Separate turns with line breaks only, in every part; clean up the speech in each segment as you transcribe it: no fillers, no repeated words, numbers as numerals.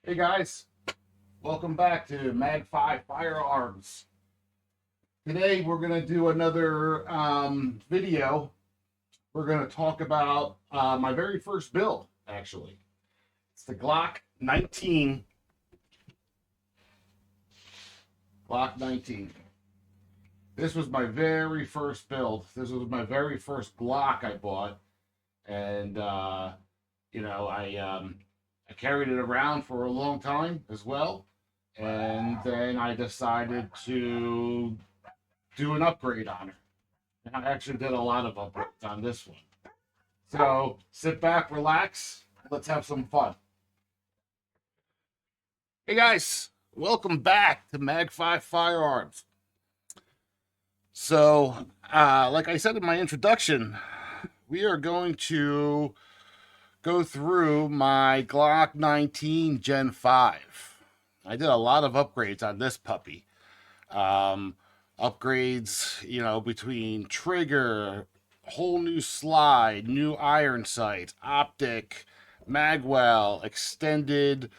Hey guys, welcome back to Mag5 Firearms. Today we're going to do another video. We're going to talk about my very first build, actually. It's the Glock 19. Glock 19. This was my very first build. This was my very first Glock I bought. And, you know, I carried it around for a long time as well. And then I decided to do an upgrade on it. And I actually did a lot of upgrades on this one. So sit back, relax, let's have some fun. Hey guys, welcome back to Mag5 Firearms. So, like I said in my introduction, we are going to go through my Glock 19 Gen 5. I did a lot of upgrades on this puppy. Upgrades, you know, between trigger, whole new slide, new iron sights, optic, magwell, extended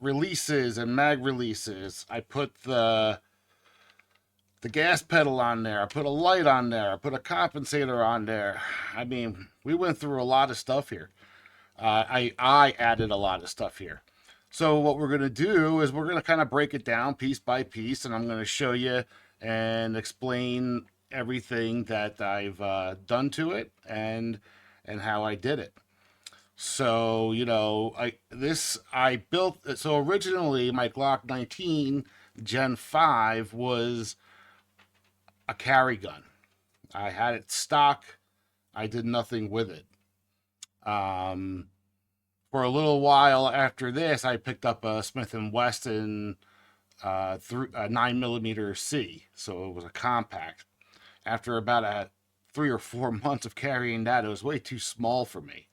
releases and mag releases. I put the gas pedal on there. I put a light on there. I put a compensator on there. I mean, we went through a lot of stuff here. I added a lot of stuff here. So what we're going to do is we're going to kind of break it down piece by piece, and I'm going to show you and explain everything that I've done to it and how I did it. So, you know, I built, so originally my Glock 19 Gen 5 was a carry gun. I had it stock. I did nothing with it. For a little while after this, I picked up a Smith & Wesson 9mm C, so it was a compact. After about 3 or 4 months of carrying that, it was way too small for me.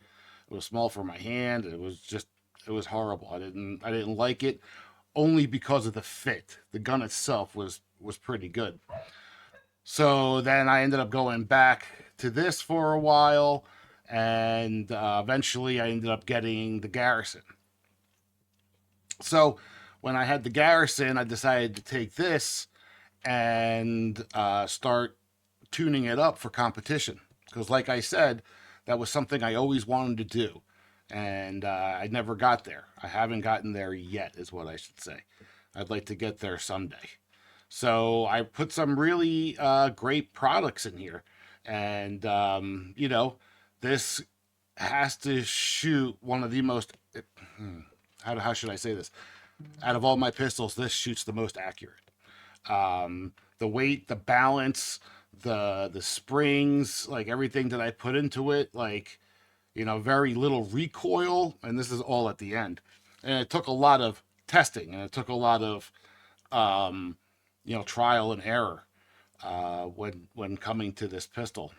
It was small for my hand. It was horrible. I didn't like it, only because of the fit. The gun itself was pretty good. So then I ended up going back to this for a while, and eventually I ended up getting the Garrison. So when I had the Garrison, I decided to take this and start tuning it up for competition. Because like I said, that was something I always wanted to do. And I never got there. I haven't gotten there yet, is what I should say. I'd like to get there someday. So I put some really great products in here. And, you know, this has to shoot one of the most, how should I say this? Out of all my pistols, this shoots the most accurate. The weight, the balance, the springs, like everything that I put into it, like, you know, very little recoil, and this is all at the end. And it took a lot of testing, and it took a lot of, you know, trial and error when coming to this pistol.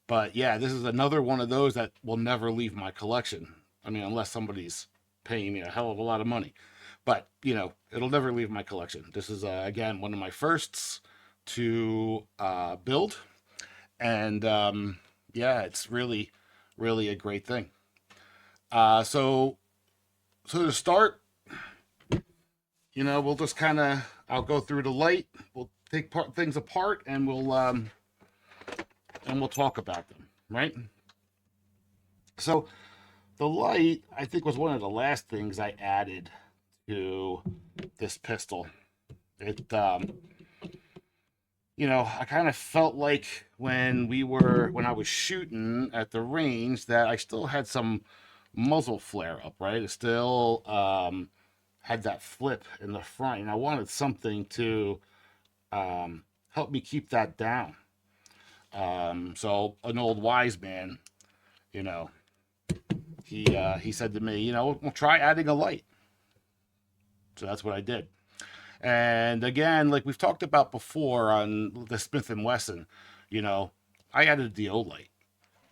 But yeah, this is another one of those that will never leave my collection. I mean, unless somebody's paying me a hell of a lot of money. But, you know, it'll never leave my collection. This is, again, one of my firsts to build. And, yeah, it's really, really a great thing. So to start, you know, we'll just kind of, I'll go through the light. We'll take things apart, and we'll talk about them, right? So the light, I think, was one of the last things I added to this pistol. It, you know, I kind of felt like when I was shooting at the range that I still had some muzzle flare up, right? It still had that flip in the front, and I wanted something to help me keep that down. So an old wise man, you know, he said to me, you know, we'll try adding a light. So that's what I did. And again, like we've talked about before on the Smith & Wesson, you know, I added the O light.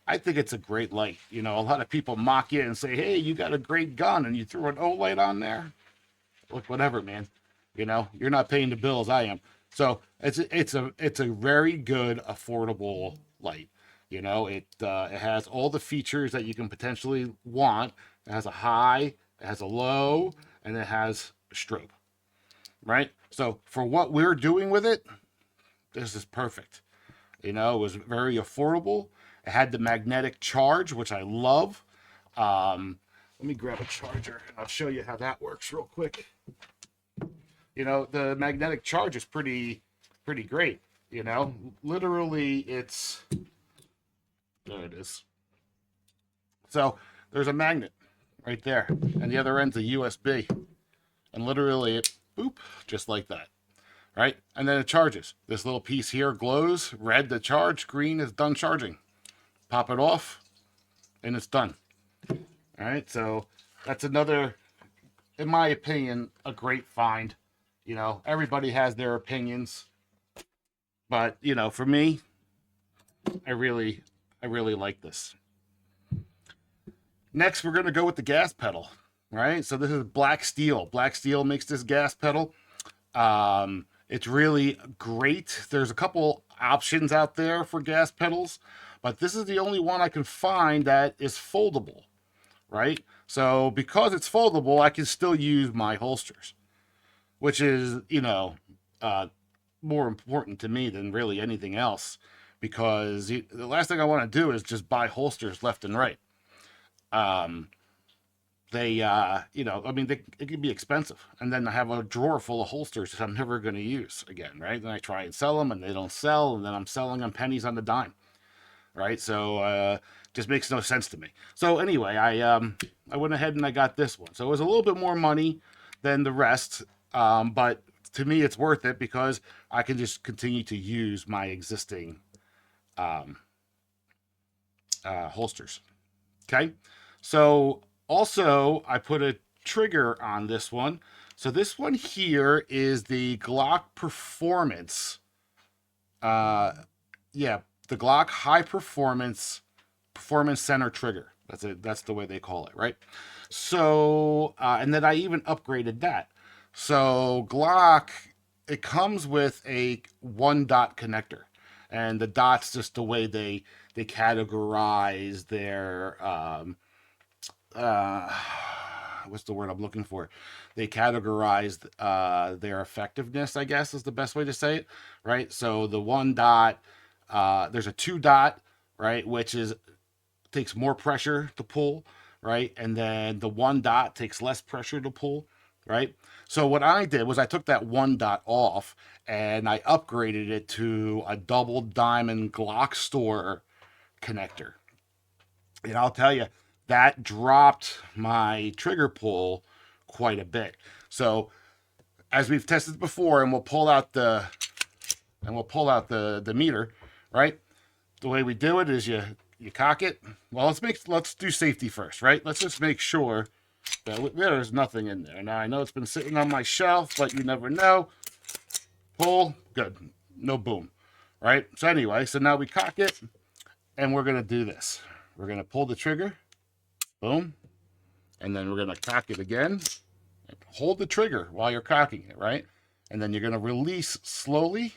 I think it's a great light. You know, a lot of people mock you and say, hey, you got a great gun and you threw an O light on there. Look, whatever, man. You know, you're not paying the bills, I am. So it's a very good, affordable light. You know, it has all the features that you can potentially want. It has a high, it has a low, and it has a strobe, right? So for what we're doing with it, this is perfect. You know, it was very affordable. It had the magnetic charge, which I love. Let me grab a charger and I'll show you how that works real quick. You know, the magnetic charge is pretty great. You know, literally it's, there it is. So there's a magnet right there, and the other end's a USB, and literally it, boop, just like that, right? And then it charges. This little piece here glows red to charge, green is done charging. Pop it off, and it's done. All right, so that's another, in my opinion, a great find. You know, everybody has their opinions, but you know, for me, I really like this. Next, we're going to go with the gas pedal, right? So this is BlackSteel. BlackSteel makes this gas pedal. It's really great. There's a couple options out there for gas pedals, but this is the only one I can find that is foldable, right? So because it's foldable, I can still use my holsters, which is, you know, more important to me than really anything else, because the last thing I want to do is just buy holsters left and right. They, you know, I mean, it can be expensive. And then I have a drawer full of holsters that I'm never going to use again, right? Then I try and sell them and they don't sell. And then I'm selling them pennies on the dime, right? So, just makes no sense to me. So anyway, I went ahead and I got this one. So it was a little bit more money than the rest. But to me, it's worth it because I can just continue to use my existing, holsters. Okay. So also I put a trigger on this one. So this one here is the Glock Performance. Yeah, the Glock High Performance Center Trigger. That's it. That's the way they call it, right? So, and then I even upgraded that. So Glock, it comes with a 1-dot connector, and the dot's just the way they categorize their what's the word I'm looking for? They categorized their effectiveness, I guess is the best way to say it, right? So the 1-dot, there's a 2-dot, right, which is takes more pressure to pull, right? And then the 1-dot takes less pressure to pull, right? So what I did was I took that 1-dot off and I upgraded it to a double diamond Glock store connector. And I'll tell you, that dropped my trigger pull quite a bit. So as we've tested before, and we'll pull out the meter, right? The way we do it is you cock it. Well, let's do safety first, right? Let's just make sure that there's nothing in there. Now I know it's been sitting on my shelf, but you never know. Pull, good, no boom, right? So anyway, so now we cock it, and we're gonna do this. We're gonna pull the trigger, boom, and then we're gonna cock it again. Hold the trigger while you're cocking it, right? And then you're gonna release slowly.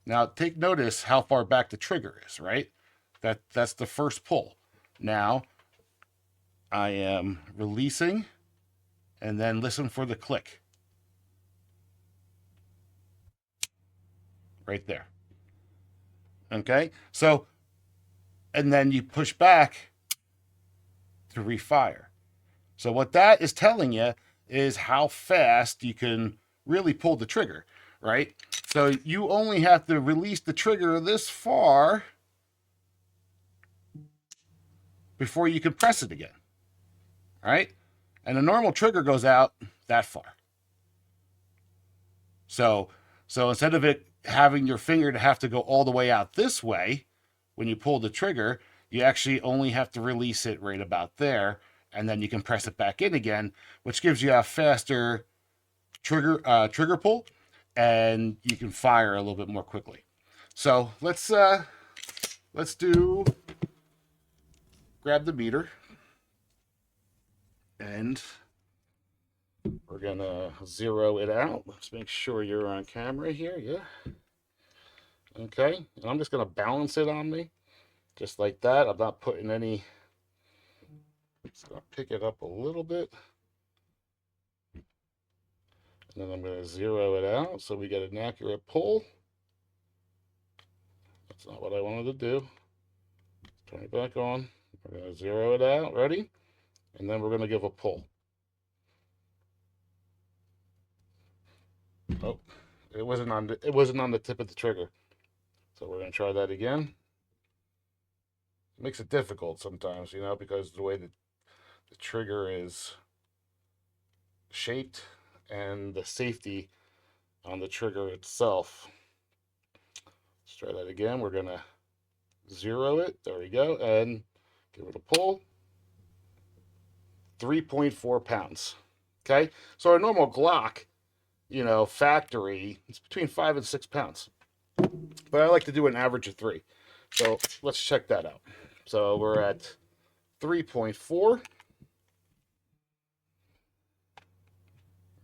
Now take notice how far back the trigger is, right? That's the first pull. Now I am releasing, and then listen for the click. Right there. Okay? So, and then you push back to refire. So what that is telling you is how fast you can really pull the trigger, right? So you only have to release the trigger this far before you can press it again, right? And a normal trigger goes out that far. So instead of it having your finger to have to go all the way out this way, when you pull the trigger, you actually only have to release it right about there, and then you can press it back in again, which gives you a faster trigger pull, and you can fire a little bit more quickly. So let's grab the meter, and we're gonna zero it out. Let's make sure you're on camera here. Yeah. Okay, and I'm just going to balance it on me, just like that. I'm not putting any, just going to pick it up a little bit. And then I'm going to zero it out so we get an accurate pull. That's not what I wanted to do. Turn it back on. We're going to zero it out. Ready? And then we're going to give a pull. Oh, it wasn't on the tip of the trigger. So we're going to try that again. It makes it difficult sometimes, you know, because the way that the trigger is shaped and the safety on the trigger itself. Let's try that again. We're going to zero it. There we go. And give it a pull. 3.4 pounds. Okay. So our normal Glock, you know, factory, it's between 5 and 6 pounds. But I like to do an average of 3. So let's check that out. So we're at 3.4. We're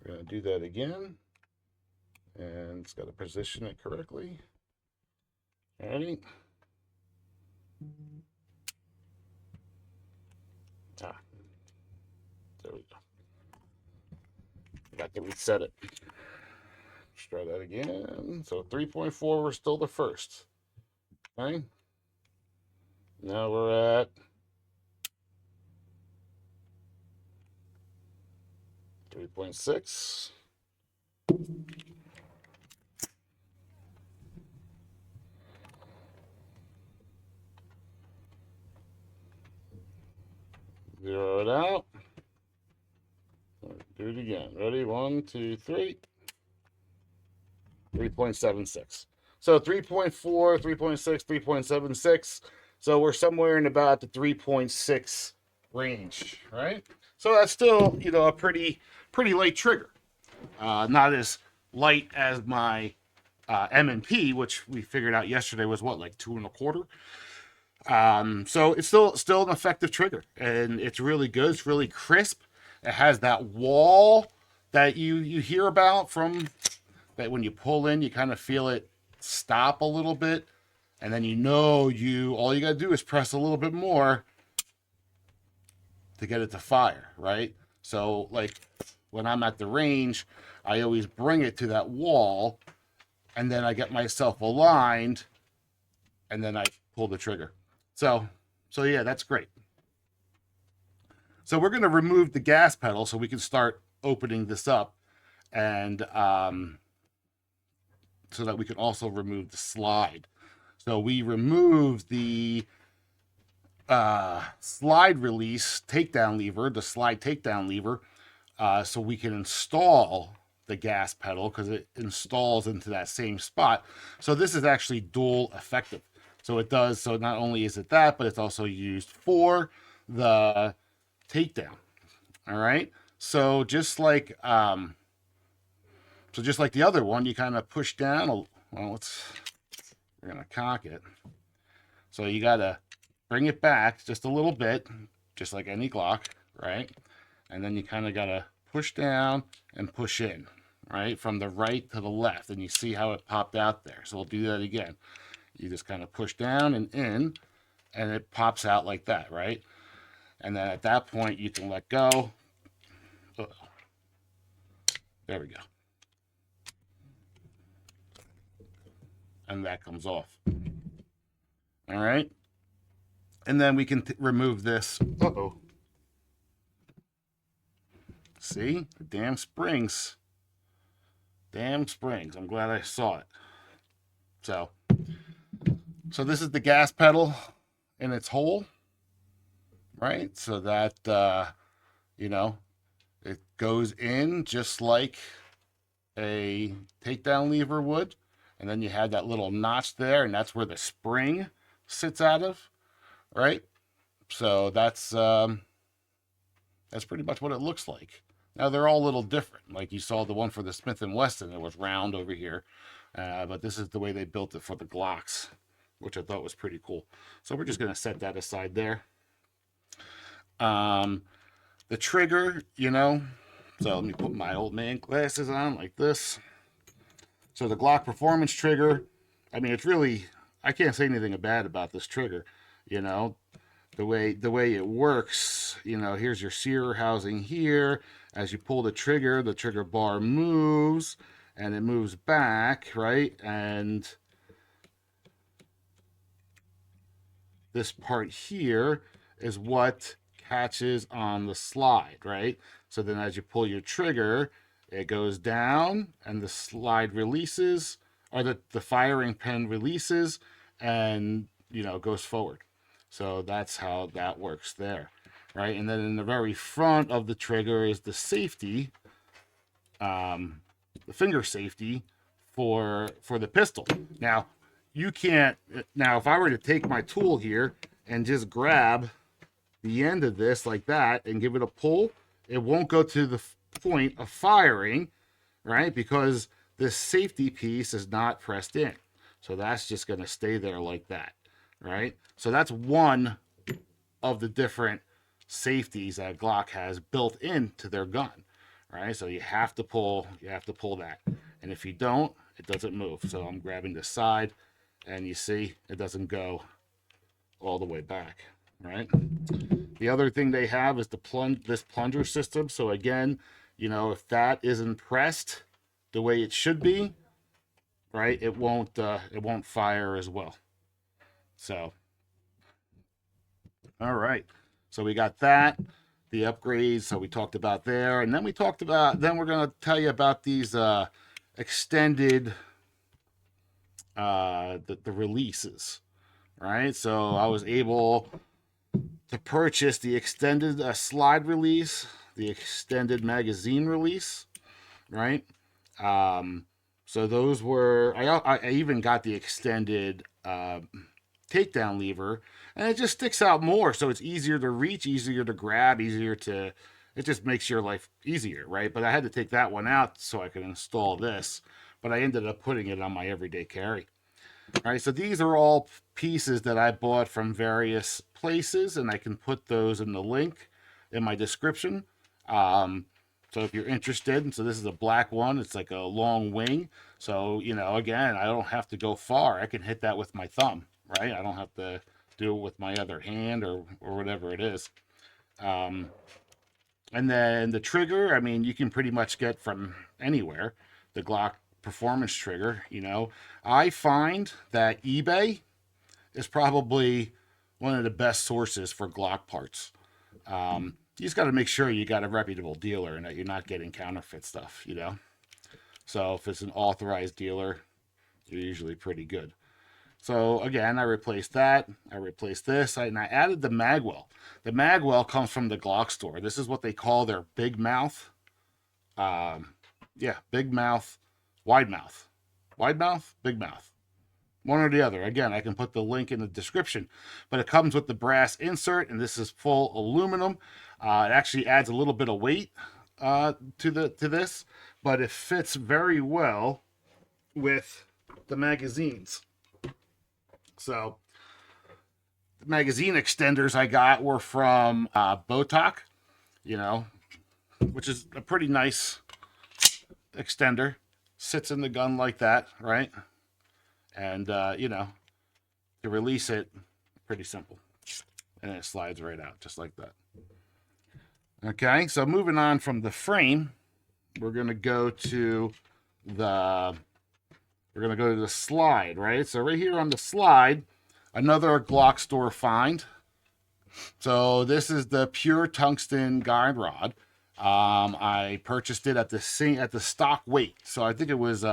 going to do that again. And it's got to position it correctly. Ready? Ah, there we go. I got to reset it. Let's try that again. So 3.4, we're still the first. Okay. Now we're at 3.6. Zero it out. Do it again. Ready? 1, 2, 3. 3.76. So 3.4, 3.6, 3.76. So we're somewhere in about the 3.6 range, right? So that's still, you know, a pretty light trigger. Not as light as my M&P, which we figured out yesterday was what, like 2.25. So it's still an effective trigger, and it's really good. It's really crisp. It has that wall that you hear about from that when you pull in, you kind of feel it stop a little bit, and then all you got to do is press a little bit more to get it to fire, right? So like when I'm at the range, I always bring it to that wall, and then I get myself aligned, and then I pull the trigger. So yeah, that's great. So we're going to remove the gas pedal so we can start opening this up, and so that we can also remove the slide. So we remove the slide release takedown lever, the slide takedown lever, so we can install the gas pedal because it installs into that same spot. So this is actually dual effective. So it does, so not only is it that, but it's also used for the takedown. All right. So just like the other one, you kind of push down. Well, we're gonna cock it. So you gotta bring it back just a little bit, just like any Glock, right? And then you kind of gotta push down and push in, right, from the right to the left, and you see how it popped out there. So we'll do that again. You just kind of push down and in, and it pops out like that, right? And then at that point, you can let go. There we go. And that comes off. All right. And then we can remove this. Uh-oh. See? The damn springs. Damn springs. I'm glad I saw it. So this is the gas pedal in its hole, right? So that, you know, it goes in just like a takedown lever would. And then you have that little notch there, and that's where the spring sits out of, right? So that's pretty much what it looks like. Now they're all a little different. Like you saw the one for the Smith & Wesson, it was round over here. But this is the way they built it for the Glocks, which I thought was pretty cool. So we're just going to set that aside there. The trigger, you know, so let me put my old man glasses on like this. So the Glock Performance trigger I mean, it's really, I can't say anything bad about this trigger, you know, the way it works. You know, here's your sear housing here. As you pull the trigger bar moves and it moves back, right? And this part here is what catches on the slide, right? So then as you pull your trigger, it goes down and the slide releases, or the firing pin releases and, you know, goes forward. So that's how that works there, right? And then in the very front of the trigger is the safety, the finger safety for the pistol. Now, you can't, now if I were to take my tool here and just grab the end of this like that and give it a pull, it won't go to the point of firing, right? Because this safety piece is not pressed in. So that's just going to stay there like that, right? So that's one of the different safeties that Glock has built into their gun, right? So you have to pull that. And if you don't, it doesn't move. So I'm grabbing the side and you see it doesn't go all the way back, right? The other thing they have is this plunger system. So again, you know, if that isn't pressed the way it should be, right, it won't fire as well. So, all right. So we got that, the upgrades. So we talked about there, and then we're going to tell you about these extended the releases, right? So I was able to purchase the extended slide release, the extended magazine release, right? So those were, I even got the extended takedown lever, and it just sticks out more, so it's easier to reach, easier to grab, it just makes your life easier, right? But I had to take that one out so I could install this, but I ended up putting it on my everyday carry. All right, so these are all pieces that I bought from various places, and I can put those in the link in my description. So if you're interested, so this is a black one. It's like a long wing. So, you know, again, I don't have to go far. I can hit that with my thumb, right? I don't have to do it with my other hand or whatever it is. And then the trigger, I mean, you can pretty much get from anywhere. The Glock performance trigger, you know. I find that eBay is probably one of the best sources for Glock parts. You just got to make sure you got a reputable dealer and that you're not getting counterfeit stuff, you know. So if it's an authorized dealer, you're usually pretty good. So again, I replaced that. I replaced this, and I added the magwell. The magwell comes from the Glock store. This is what they call their big mouth. Big mouth, wide mouth. Wide mouth, big mouth. One or the other. Again, I can put the link in the description. But it comes with the brass insert, and this is full aluminum. It actually adds a little bit of weight to this, but it fits very well with the magazines. So the magazine extenders I got were from OPTIC, you know, which is a pretty nice extender. Sits in the gun like that, right? And, you know, to release it, pretty simple. And it slides right out, just like that. Okay, so moving on from the frame, we're going to go to the slide, right? So right here on the slide, another Glock store find. So this is the pure tungsten guide rod. I purchased it at the stock weight. So I think it was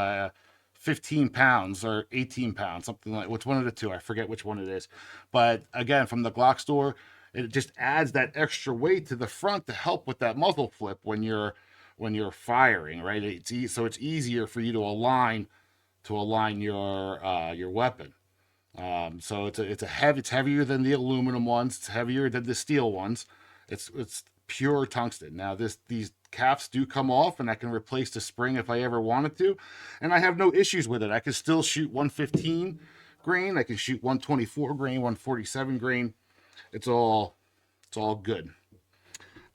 15 pounds or 18 pounds, something like, which one of the two, I forget which one it is. But again, from the Glock store, it just adds that extra weight to the front to help with that muzzle flip when you're firing, right? So it's easier for you to align your weapon. So it's heavier than the aluminum ones. It's heavier than the steel ones. It's pure tungsten. Now these caps do come off, and I can replace the spring if I ever wanted to, and I have no issues with it. I can still shoot 115 grain. I can shoot 124 grain, 147 grain. It's all good.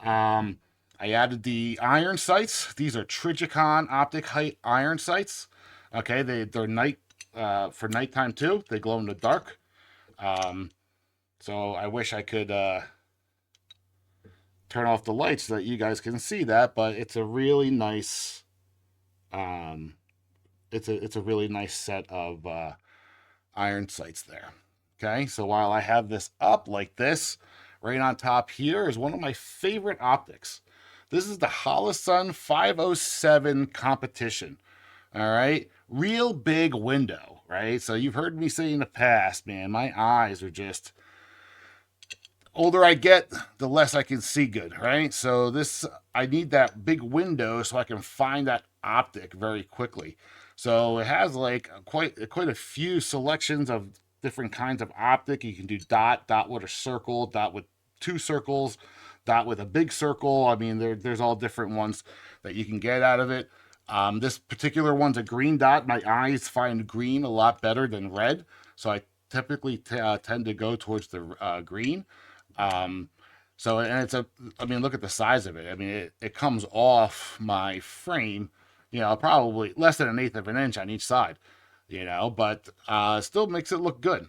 I added the iron sights. These are Trijicon optic height iron sights. Okay, they're night for nighttime too. They glow in the dark. So I wish I could turn off the lights so that you guys can see that, but it's a really nice it's a really nice set of iron sights there. Okay, so while I have this up like this, right on top here is one of my favorite optics. This is the Holosun 507 Competition. All right, real big window, right? So you've heard me say in the past, man, my eyes are just, older I get, the less I can see good, right? So this, I need that big window so I can find that optic very quickly. So it has like quite a few selections of different kinds of optic. You can do dot with a circle, dot with two circles, dot with a big circle. I mean, there's all different ones that you can get out of it. This particular one's a green dot. My eyes find green a lot better than red, so I typically tend to go towards the green. So, and it's I mean, look at the size of it. I mean, it comes off my frame, you know, probably less than 1/8 of an inch on each side, you know, but still makes it look good.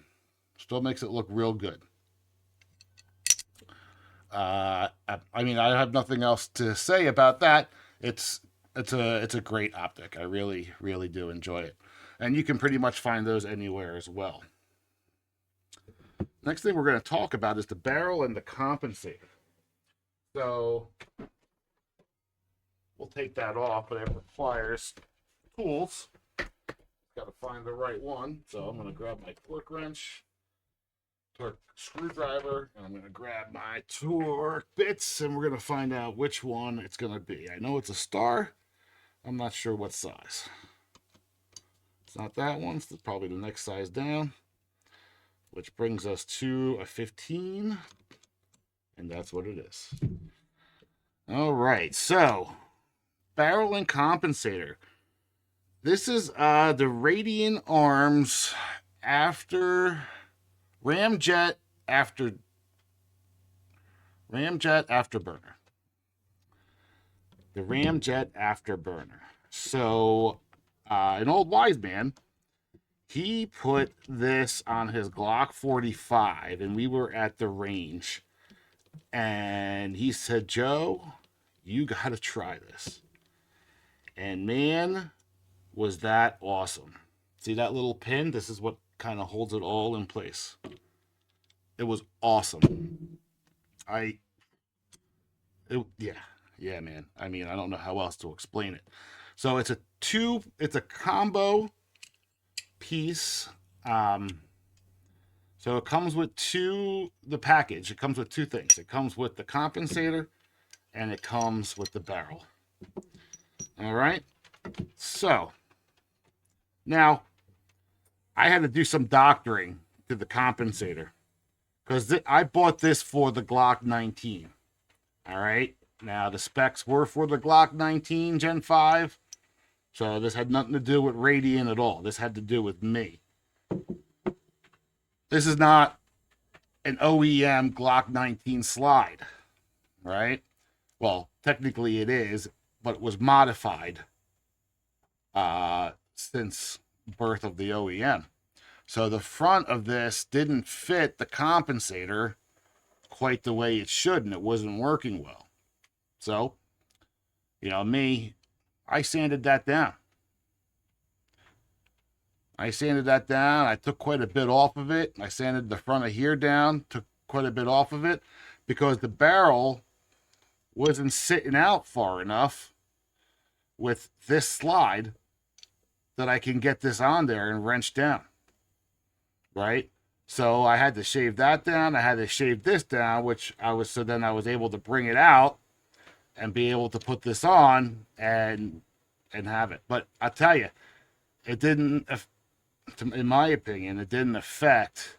Still makes it look real good. I mean, I have nothing else to say about that. It's a great optic. I really do enjoy it, and you can pretty much find those anywhere as well. Next thing we're going to talk about is the barrel and the compensator. So we'll take that off, but it requires tools. Got to find the right one. So I'm going to grab my torque wrench, torque screwdriver, and I'm going to grab my torque bits, and we're going to find out which one it's going to be. I know it's a star. I'm not sure what size. It's not that one. It's probably the next size down, which brings us to a 15, and that's what it is. All right, so barrel and compensator. This is the Radian Arms Ramjet AFTERBURNER. The Ramjet AFTERBURNER. So an old wise man, he put this on his Glock 45, and we were at the range, and he said, Joe, you got to try this. And man, was that awesome. See that little pin? This is what kind of holds it all in place. It was awesome. Yeah, man. I mean, I don't know how else to explain it. So it's a combo piece. So it comes with the package. It comes with two things. It comes with the compensator and it comes with the barrel. All right. So now I had to do some doctoring to the compensator because I bought this for the Glock 19. All right. Now the specs were for the Glock 19 Gen 5. So this had nothing to do with Radian at all. This had to do with me. This is not an OEM Glock 19 slide, right? Well, technically it is, but it was modified since birth of the OEM. So the front of this didn't fit the compensator quite the way it should, and it wasn't working well. So, you know, I sanded that down. I took quite a bit off of it. I sanded the front of here down, took quite a bit off of it, because the barrel wasn't sitting out far enough with this slide that I can get this on there and wrench down, right? So I had to shave that down. I had to shave this down, so then I was able to bring it out and be able to put this on and have it. But I'll tell you, it didn't, in my opinion, it didn't affect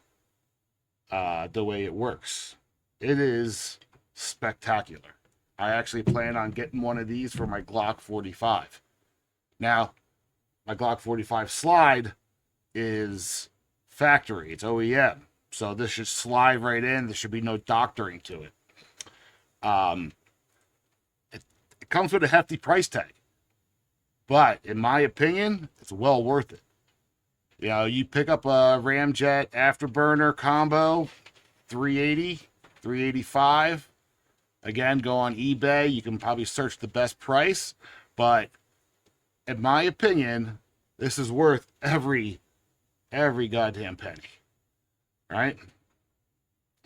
the way it works. It is spectacular. I actually plan on getting one of these for my Glock 45. Now, my Glock 45 slide is factory. It's OEM. So this should slide right in. There should be no doctoring to it. It comes with a hefty price tag. But in my opinion, it's well worth it. You know, you pick up a Ramjet Afterburner combo, 380, 385. Again, go on eBay. You can probably search the best price, but in my opinion, this is worth every goddamn penny. Right?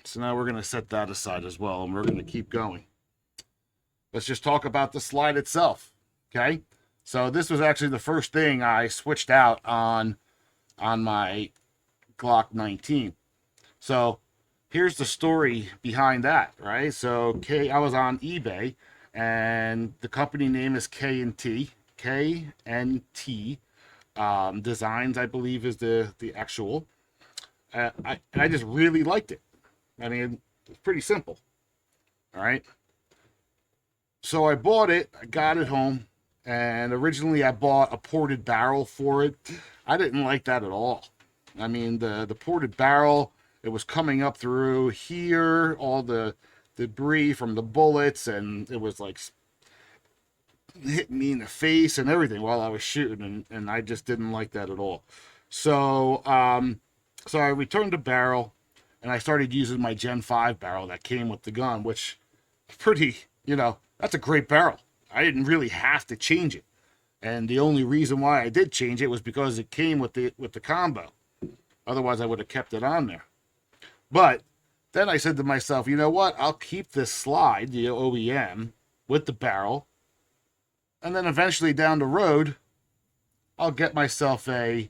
So now we're going to set that aside as well, and we're going to keep going. Let's just talk about the slide itself. Okay? So this was actually the first thing I switched out on my Glock 19. So here's the story behind that, right? So I was on eBay, and the company name is KNT Tdesigns, I believe, is the actual. I just really liked it. I mean, it's pretty simple. All right. So I bought it. I got it home, and originally I bought a ported barrel for it. I didn't like that at all. I mean, the ported barrel, it was coming up through here, all the debris from the bullets, and it was like hitting me in the face and everything while I was shooting, and I just didn't like that at all. So so I returned the barrel, and I started using my Gen 5 barrel that came with the gun, which is pretty, you know, that's a great barrel. I didn't really have to change it. And the only reason why I did change it was because it came with the combo. Otherwise, I would have kept it on there. But then I said to myself, you know what? I'll keep this slide, the OEM, with the barrel. And then eventually down the road, I'll get myself a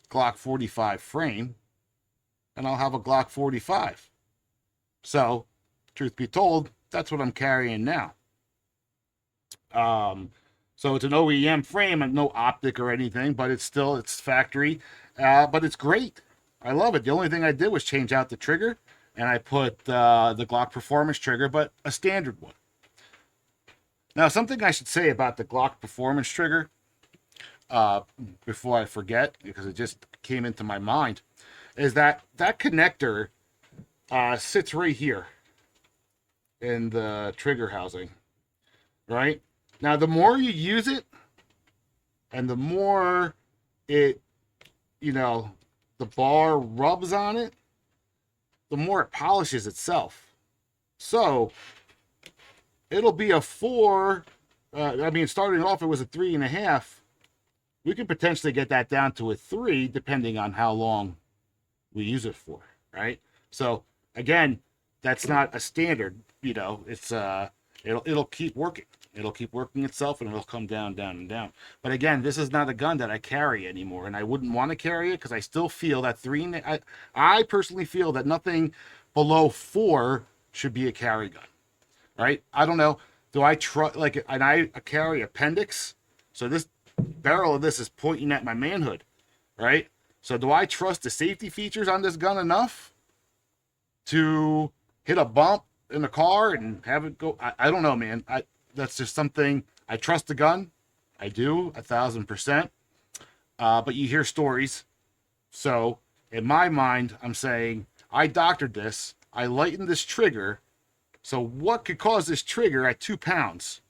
Glock 45 frame, and I'll have a Glock 45. So, truth be told, that's what I'm carrying now. So it's an OEM frame and no optic or anything, but it's factory. But it's great. I love it. The only thing I did was change out the trigger, and I put the Glock Performance trigger, but a standard one. Now, something I should say about the Glock Performance trigger, before I forget, because it just came into my mind, is that connector sits right here in the trigger housing, right? Now, the more you use it, and the more it, you know, the bar rubs on it, the more it polishes itself. So, it'll be a 4. I mean, starting off, it was a 3.5. We can potentially get that down to a 3, depending on how long we use it for, right? So, again, that's not a standard, you know, it's, it'll keep working. It'll keep working itself, and it'll come down, down, and down. But again, this is not a gun that I carry anymore, and I wouldn't want to carry it because I still feel that I personally feel that nothing below 4 should be a carry gun, right? I don't know. Do I trust, like, and I carry appendix, so this barrel of this is pointing at my manhood, right? So do I trust the safety features on this gun enough to hit a bump in the car and have it go? I don't know, man. That's just something. I trust the gun. I do, 1,000%. But you hear stories. So in my mind, I'm saying I doctored this. I lightened this trigger. So what could cause this trigger at 2 pounds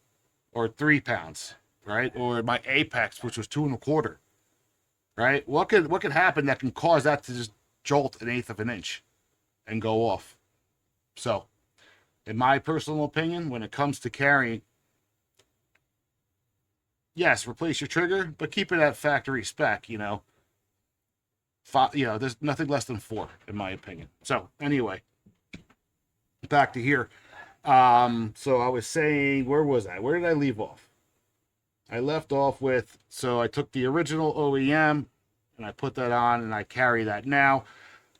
or 3 pounds, right? Or my apex, which was 2.25, right? What could happen that can cause that to just jolt 1/8 of an inch and go off? So, in my personal opinion, when it comes to carrying, yes, replace your trigger, but keep it at factory spec, you know. There's nothing less than 4, in my opinion. So, anyway, back to here. So I was saying, where was I? Where did I leave off? I left off with, so I took the original OEM, and I put that on, and I carry that now.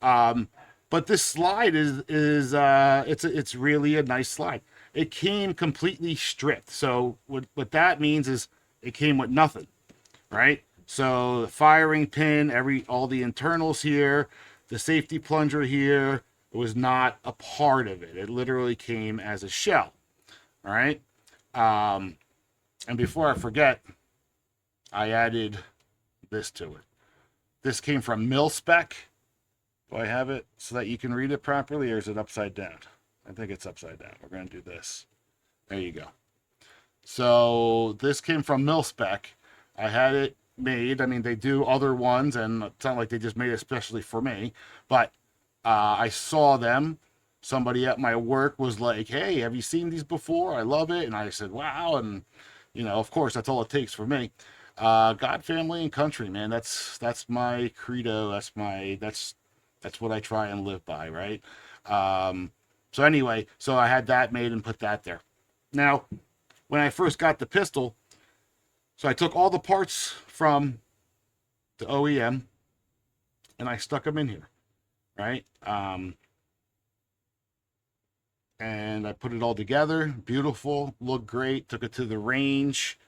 But this slide it's really a nice slide. It came completely stripped. So what that means is it came with nothing, right? So the firing pin, all the internals here, the safety plunger here, it was not a part of it. It literally came as a shell, all right? And before I forget, I added this to it. This came from MILSPIN. Do I have it so that you can read it properly, or is it upside down? I think it's upside down. We're going to do this. There you go. So this came from MILSPIN. I had it made. I mean, they do other ones, and it's not like they just made it especially for me. But I saw them. Somebody at my work was like, "Hey, have you seen these before? I love it." And I said, "Wow!" And of course, that's all it takes for me. God, family, and country, man. That's my credo. That's what I try and live by, right? So anyway, so I had that made and put that there. Now, when I first got the pistol, so I took all the parts from the OEM and I stuck them in here, right? And I put it all together. Beautiful, looked great. Took it to the range.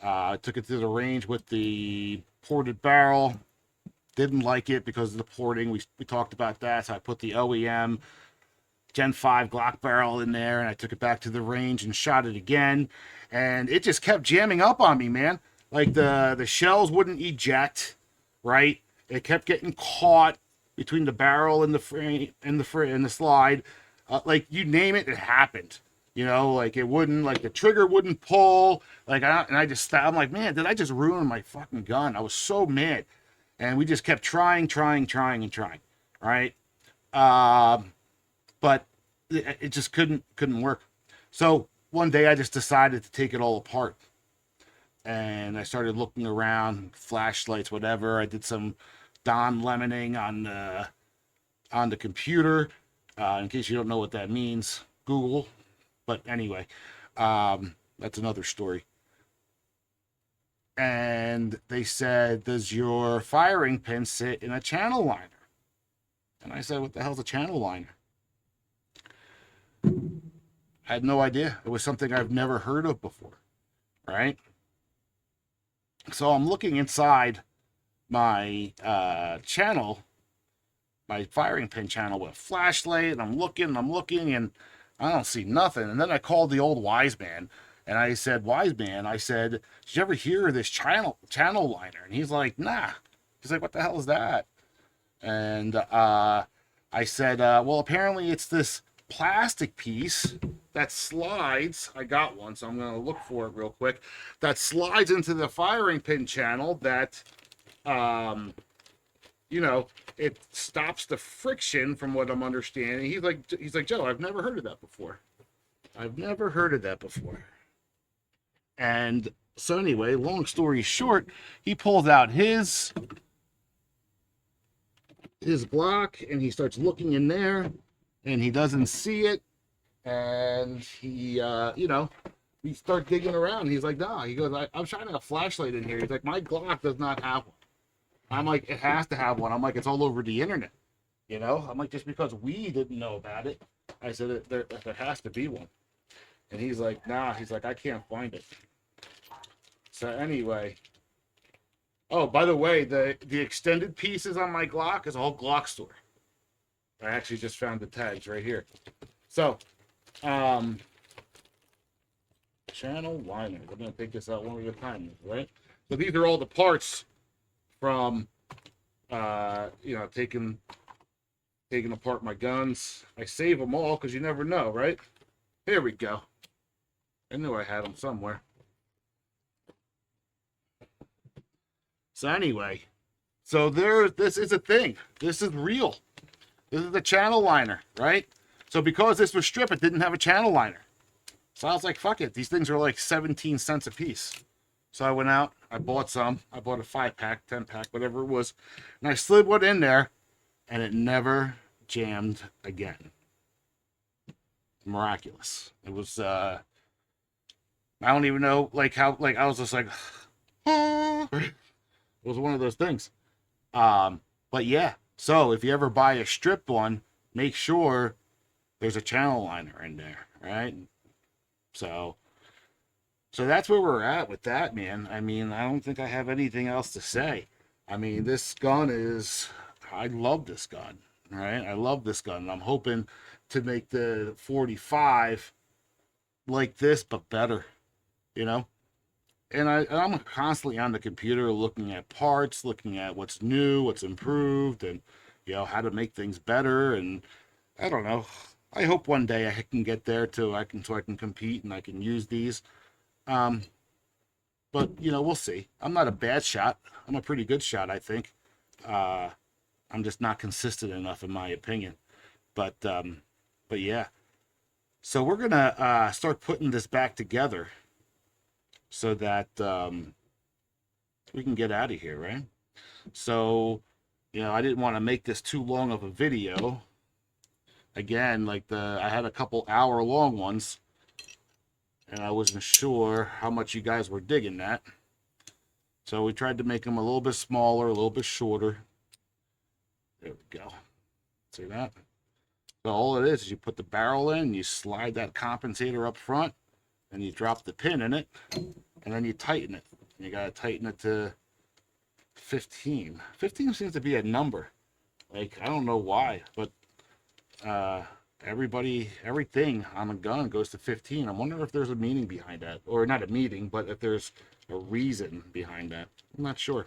Took it to the range with the ported barrel. Didn't like it because of the porting. We talked about that. So I put the OEM Gen 5 Glock barrel in there, and I took it back to the range and shot it again. And it just kept jamming up on me, man. Like the shells wouldn't eject, right? It kept getting caught between the barrel and the frame and the slide. Like you name it, it happened. Like it wouldn't, like the trigger wouldn't pull. Like I'm like, man, did I just ruin my fucking gun? I was so mad, and we just kept trying, right? But it just couldn't work. So one day I just decided to take it all apart, and I started looking around, flashlights, whatever. I did some Don Lemoning on the computer. In case you don't know what that means, Google. But anyway, that's another story. And they said, does your firing pin sit in a channel liner? And I said, what the hell's a channel liner? I had no idea. It was something I've never heard of before, right? So I'm looking inside my channel, my firing pin channel with a flashlight, and I'm looking, and I don't see nothing. And then I called the old wise man, and I said, wise man, I said, did you ever hear of this channel liner? And he's like, nah. He's like, what the hell is that? And I said, well, apparently it's this plastic piece that slides. I got one, so I'm going to look for it real quick. That slides into the firing pin channel that, it stops the friction from what I'm understanding. He's like, Joe, I've never heard of that before. And so anyway, long story short, he pulls out his Glock and he starts looking in there and he doesn't see it. And he, we start digging around. He's like, nah, he goes, I'm shining a flashlight in here. He's like, my Glock does not have one. I'm like, it has to have one. I'm like, it's all over the internet. I'm like, just because we didn't know about it, I said, there has to be one. And he's like, nah, he's like, I can't find it. So anyway, oh, by the way, the extended pieces on my Glock is a whole Glock store. I actually just found the tags right here. So, channel liner. We're going to take this out one at a time, right? So these are all the parts from, taking apart my guns. I save them all because you never know, right? Here we go. I knew I had them somewhere. So anyway, so this is a thing. This is real. This is the channel liner, right? So because this was strip, it didn't have a channel liner. So I was like, fuck it. These things are like 17 cents a piece. So I went out, I bought some. I bought a 5-pack, 10-pack, whatever it was. And I slid one in there, and it never jammed again. Miraculous. It was, I don't even know, I was just like, it was one of those things. But yeah, so if you ever buy a stripped one, make sure there's a channel liner in there, right? So that's where we're at with that, man. I mean, I don't think I have anything else to say. I mean, this gun I love this gun, right? I love this gun. I'm hoping to make the 45 like this, but better, And I'm constantly on the computer looking at parts, looking at what's new, what's improved, and, how to make things better. And I don't know. I hope one day I can get there so I can compete and I can use these. But, you know, we'll see. I'm not a bad shot. I'm a pretty good shot, I think. I'm just not consistent enough, in my opinion. But yeah. So we're going to start putting this back together so that we can get out of here, right? So, you know, I didn't want to make this too long of a video. Again, like I had a couple hour-long ones, and I wasn't sure how much you guys were digging that. So we tried to make them a little bit smaller, a little bit shorter. There we go. See that? So all it is you put the barrel in, you slide that compensator up front, and you drop the pin in it, and then you tighten it. And you got to tighten it to 15. 15 seems to be a number. Like, I don't know why, but everything on a gun goes to 15. I'm wondering if there's a meaning behind that. Or not a meaning, but if there's a reason behind that. I'm not sure.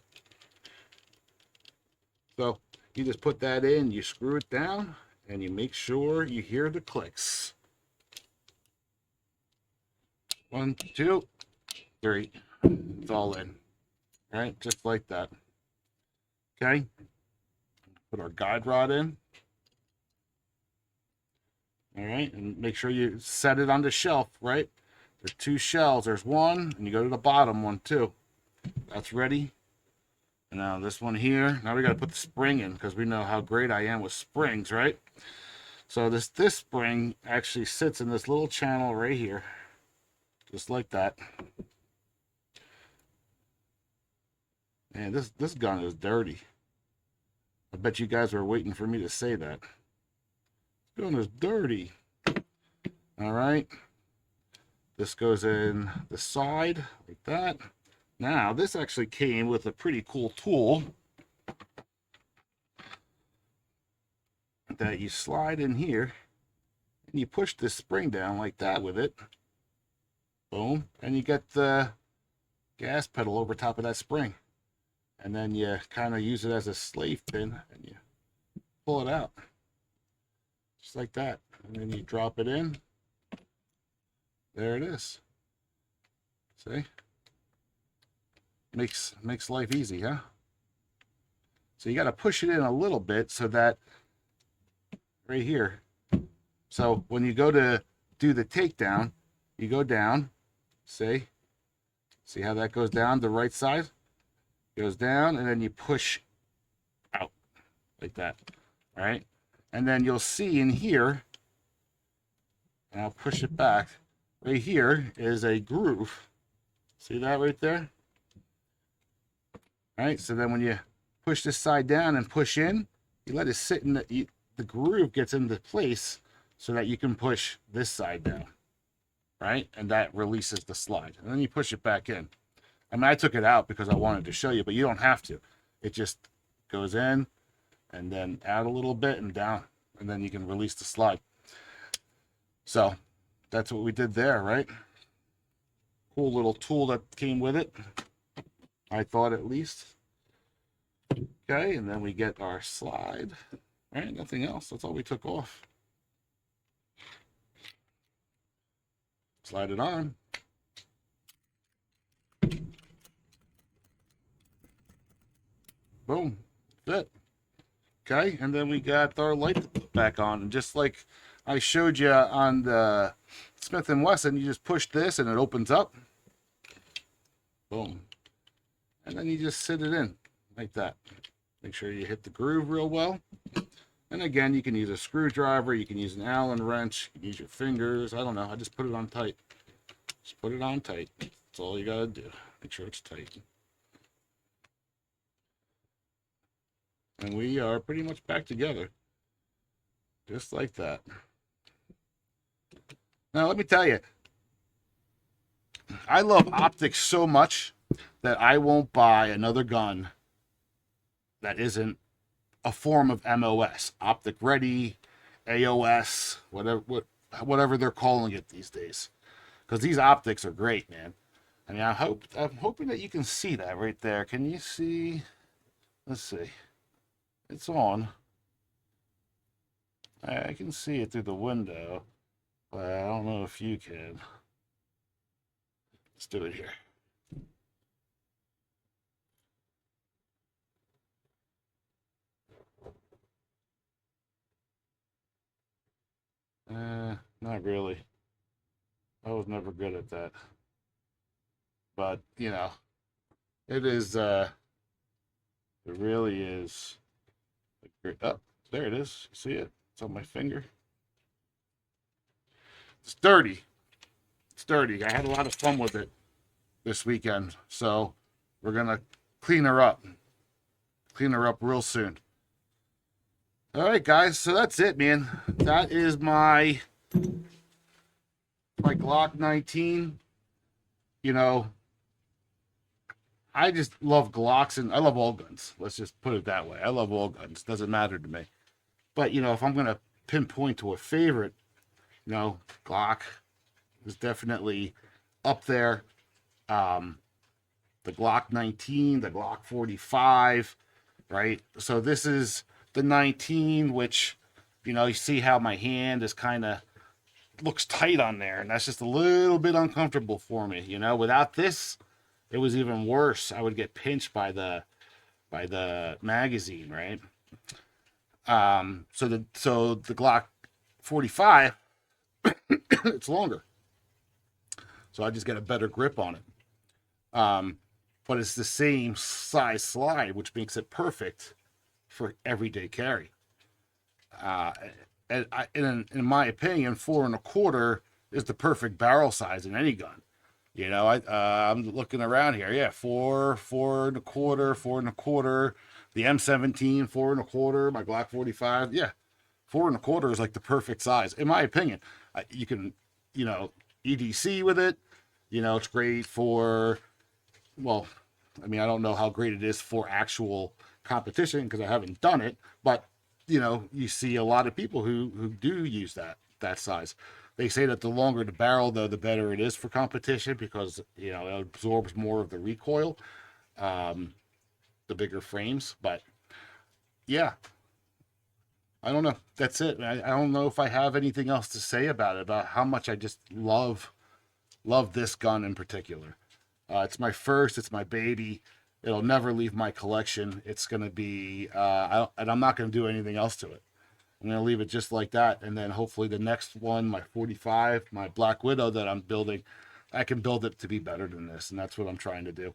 So you just put that in, you screw it down, and you make sure you hear the clicks. 1, 2, 3. It's all in. All right, just like that. Okay. Put our guide rod in. All right, and make sure you set it on the shelf, right? There's 2 shells. There's one, and you go to the bottom one too. That's ready. And now this one here. Now we got to put the spring in because we know how great I am with springs, right? So this spring actually sits in this little channel right here, just like that. And this gun is dirty. I bet you guys were waiting for me to say that. This gun is dirty. All right. This goes in the side like that. Now, this actually came with a pretty cool tool that you slide in here, and you push this spring down like that with it. Boom. And you get the gas pedal over top of that spring. And then you kind of use it as a slave pin, and you pull it out. Just like that. And then you drop it in. There it is. See? Makes life easy, huh? So you got to push it in a little bit so that right here. So when you go to do the takedown, you go down. See how that goes down the right side? Goes down, and then you push out like that. All right? And then you'll see in here, and I'll push it back. Right here is a groove. See that right there? All right, so then when you push this side down and push in, you let it sit in the groove gets into place so that you can push this side down, right? And that releases the slide. And then you push it back in. I mean, I took it out because I wanted to show you, but you don't have to. It just goes in and then out a little bit and down, and then you can release the slide. So that's what we did there, right? Cool little tool that came with it, I thought, at least. Okay, and then we get our slide, right? Nothing else. That's all we took off. Slide it on. Boom. Fit. Okay, and then we got our light to put back on. And just like I showed you on the Smith & Wesson, you just push this and it opens up. Boom. And then you just sit it in like that. Make sure you hit the groove real well. And again, you can use a screwdriver, you can use an Allen wrench, you can use your fingers. I don't know. I just put it on tight. Just put it on tight. That's all you gotta do. Make sure it's tight. And we are pretty much back together. Just like that. Now, let me tell you, I love optics so much that I won't buy another gun that isn't a form of MOS, optic ready, AOS, whatever they're calling it these days. Because these optics are great, man. I mean, I'm hoping that you can see that right there. Can you see? Let's see. It's on. I can see it through the window, but I don't know if you can. Let's do it here. Not really. I was never good at that. But, you know, it is, it really is a great, oh, there it is. See it? It's on my finger. It's dirty. It's dirty. I had a lot of fun with it this weekend. So we're going to clean her up. Clean her up real soon. All right, guys. So that's it, man. That is my Glock 19. You know, I just love Glocks, and I love all guns. Let's just put it that way. I love all guns. Doesn't matter to me. But, you know, if I'm going to pinpoint to a favorite, you know, Glock is definitely up there. The Glock 19, the Glock 45, right? So this is the 19, which, you know, you see how my hand is kind of looks tight on there, and that's just a little bit uncomfortable for me. You know, without this, it was even worse. I would get pinched by the magazine, right? So the Glock 45, it's longer, so I just get a better grip on it. But it's the same size slide, which makes it perfect for everyday carry. And in my opinion, 4 1/4 is the perfect barrel size in any gun. You know, I'm looking around here. Yeah, 4 1/4, 4 1/4. The M17, 4 1/4. My Glock 45. Yeah, 4 1/4 is like the perfect size, in my opinion. You can, you know, EDC with it. You know, it's great for, well, I mean, I don't know how great it is for actual competition because I haven't done it, but, you know, you see a lot of people who do use that size. They say that the longer the barrel, though, the better it is for competition because, you know, it absorbs more of the recoil, the bigger frames. But, yeah, I don't know. That's it. I don't know if I have anything else to say about it, about how much I just love this gun in particular. It's my first. It's my baby. It'll never leave my collection. It's going to be, and I'm not going to do anything else to it. I'm going to leave it just like that. And then hopefully the next one, my 45, my Black Widow that I'm building, I can build it to be better than this. And that's what I'm trying to do.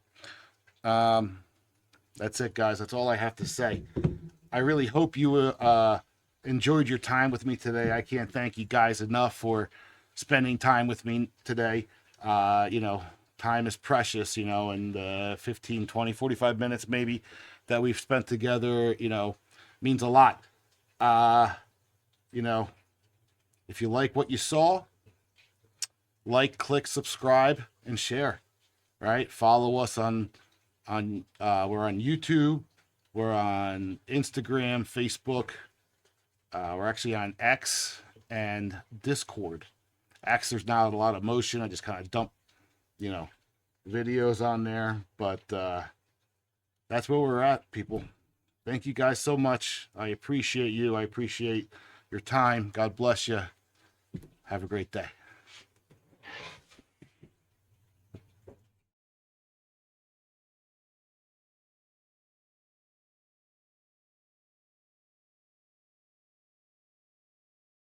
That's it, guys. That's all I have to say. I really hope you enjoyed your time with me today. I can't thank you guys enough for spending time with me today. You know, time is precious, you know, and 15, 20, 45 minutes maybe that we've spent together, you know, means a lot. You know, if you like what you saw, like, click, subscribe, and share, right? Follow us on we're on YouTube, we're on Instagram, Facebook, we're actually on X and Discord. X, there's not a lot of motion. I just kind of dump, you know, videos on there, but that's where we're at, people. Thank you guys so much. I appreciate you. I appreciate your time. God bless you. Have a great day.